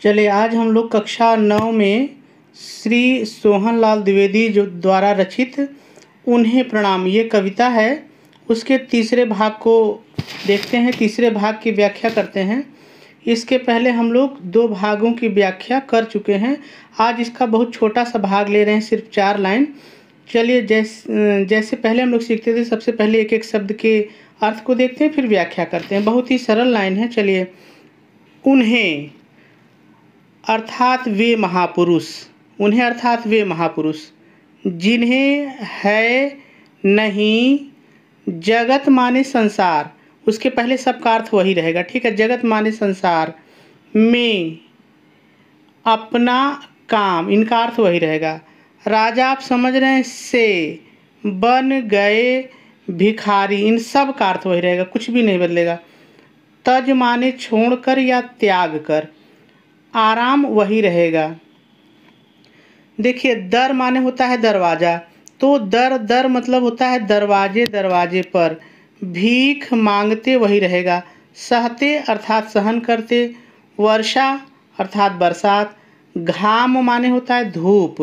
चलिए आज हम लोग कक्षा 9 में श्री सोहनलाल द्विवेदी जो द्वारा रचित उन्हें प्रणाम ये कविता है, उसके तीसरे भाग को देखते हैं। तीसरे भाग की व्याख्या करते हैं। इसके पहले हम लोग 2 भागों की व्याख्या कर चुके हैं। आज इसका बहुत छोटा सा भाग ले रहे हैं, सिर्फ 4 लाइन। चलिए जैसे पहले हम लोग सीखते थे, सबसे पहले एक एक शब्द के अर्थ को देखते हैं, फिर व्याख्या करते हैं। बहुत ही सरल लाइन है। चलिए, उन्हें अर्थात वे महापुरुष, उन्हें अर्थात वे महापुरुष जिन्हें है नहीं जगत माने संसार, उसके पहले सबका अर्थ वही रहेगा, ठीक है। जगत माने संसार में अपना काम, इनका अर्थ वही रहेगा। राजा आप समझ रहे हैं, से बन गए भिखारी, इन सब का अर्थ वही रहेगा, कुछ भी नहीं बदलेगा। तज माने छोड़कर या त्याग कर, आराम वही रहेगा। देखिए, दर माने होता है दरवाज़ा, तो दर मतलब होता है दरवाजे, दरवाजे पर। भीख मांगते वही रहेगा। सहते अर्थात सहन करते। वर्षा अर्थात बरसात। घाम माने होता है धूप।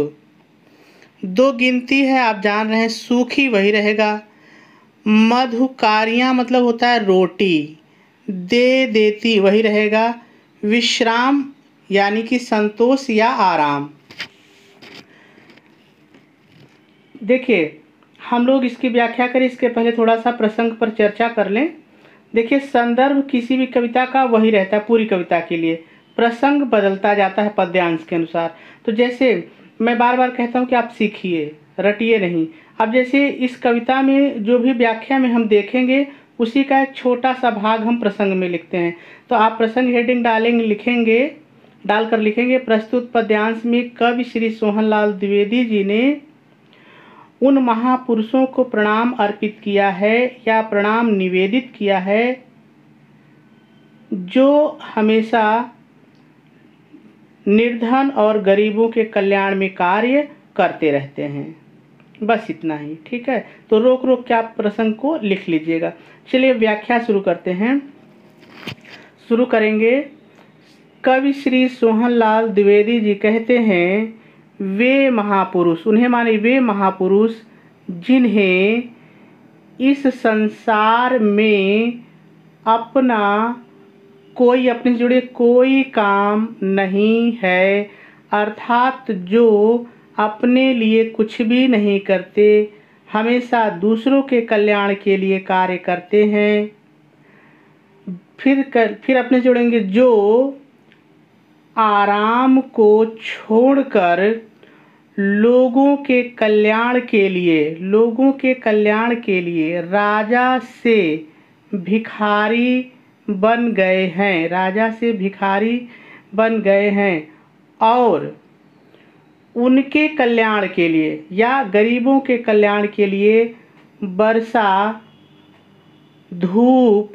2 गिनती है, आप जान रहे हैं, सूखी वही रहेगा। मधुकारियाँ मतलब होता है रोटी। दे देती वही रहेगा। विश्राम यानी कि संतोष या आराम। देखिए, हम लोग इसकी व्याख्या करें इसके पहले थोड़ा सा प्रसंग पर चर्चा कर लें। देखिए, संदर्भ किसी भी कविता का वही रहता है पूरी कविता के लिए, प्रसंग बदलता जाता है पद्यांश के अनुसार। तो जैसे मैं बार बार कहता हूँ कि आप सीखिए, रटिए नहीं। अब जैसे इस कविता में जो भी व्याख्या में हम देखेंगे, उसी का एक छोटा सा भाग हम प्रसंग में लिखते हैं। तो आप प्रसंग हेडिंग डालकर लिखेंगे, प्रस्तुत पद्यांश में कवि श्री सोहनलाल द्विवेदी जी ने उन महापुरुषों को प्रणाम अर्पित किया है या प्रणाम निवेदित किया है जो हमेशा निर्धन और गरीबों के कल्याण में कार्य करते रहते हैं। बस इतना ही, ठीक है। तो रोक के आप प्रसंग को लिख लीजिएगा। चलिए व्याख्या शुरू करते हैं। शुरू करेंगे। कवि श्री सोहनलाल द्विवेदी जी कहते हैं, वे महापुरुष, उन्हें माने वे महापुरुष जिन्हें इस संसार में अपना कोई, अपने से जुड़े कोई काम नहीं है, अर्थात जो अपने लिए कुछ भी नहीं करते, हमेशा दूसरों के कल्याण के लिए कार्य करते हैं। फिर अपने जोड़ेंगे, जो आराम को छोड़कर लोगों के कल्याण के लिए राजा से भिखारी बन गए हैं, राजा से भिखारी बन गए हैं और उनके कल्याण के लिए या गरीबों के कल्याण के लिए वर्षा धूप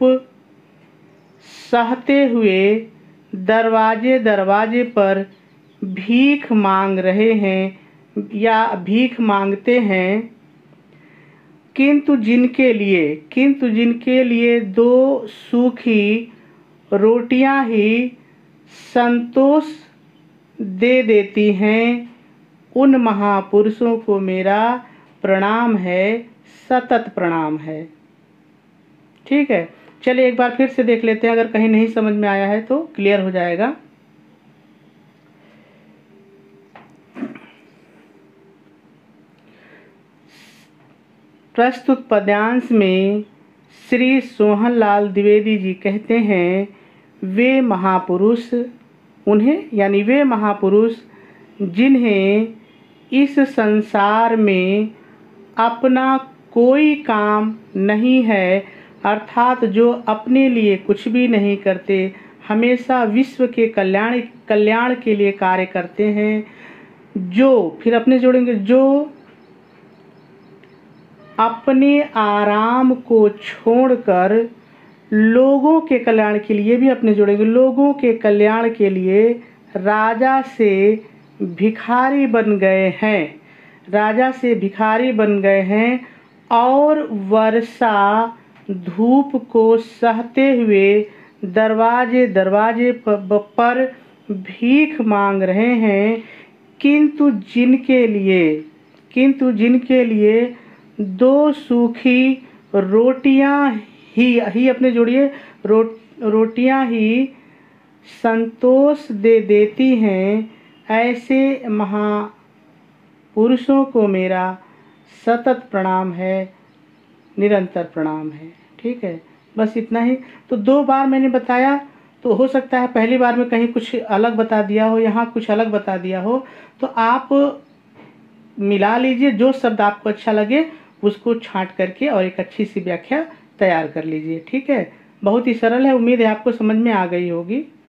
सहते हुए दरवाजे पर भीख मांग रहे हैं या भीख मांगते हैं, किंतु जिनके लिए 2 सूखी रोटियां ही संतोष दे देती हैं, उन महापुरुषों को मेरा प्रणाम है, सतत प्रणाम है। ठीक है। चलिए एक बार फिर से देख लेते हैं, अगर कहीं नहीं समझ में आया है तो क्लियर हो जाएगा। प्रस्तुत पद्यांश में श्री सोहनलाल द्विवेदी जी कहते हैं, वे महापुरुष, उन्हें यानी वे महापुरुष जिन्हें इस संसार में अपना कोई काम नहीं है, अर्थात जो अपने लिए कुछ भी नहीं करते, हमेशा विश्व के कल्याण के लिए कार्य करते हैं। जो, फिर अपने जोड़ेंगे, जो अपने आराम को छोड़कर लोगों के कल्याण के लिए, भी अपने जोड़ेंगे, लोगों के कल्याण के लिए राजा से भिखारी बन गए हैं, राजा से भिखारी बन गए हैं और वर्षा धूप को सहते हुए दरवाजे पर भीख मांग रहे हैं, किंतु जिनके लिए दो सूखी रोटियां ही अपने जोड़िए रोटियां ही संतोष दे देती हैं, ऐसे महापुरुषों को मेरा सतत प्रणाम है, निरंतर प्रणाम है। ठीक है, बस इतना ही। तो 2 बार मैंने बताया, तो हो सकता है पहली बार में कहीं कुछ अलग बता दिया हो, यहाँ कुछ अलग बता दिया हो, तो आप मिला लीजिए, जो शब्द आपको अच्छा लगे उसको छांट करके और एक अच्छी सी व्याख्या तैयार कर लीजिए। ठीक है, बहुत ही सरल है, उम्मीद है आपको समझ में आ गई होगी।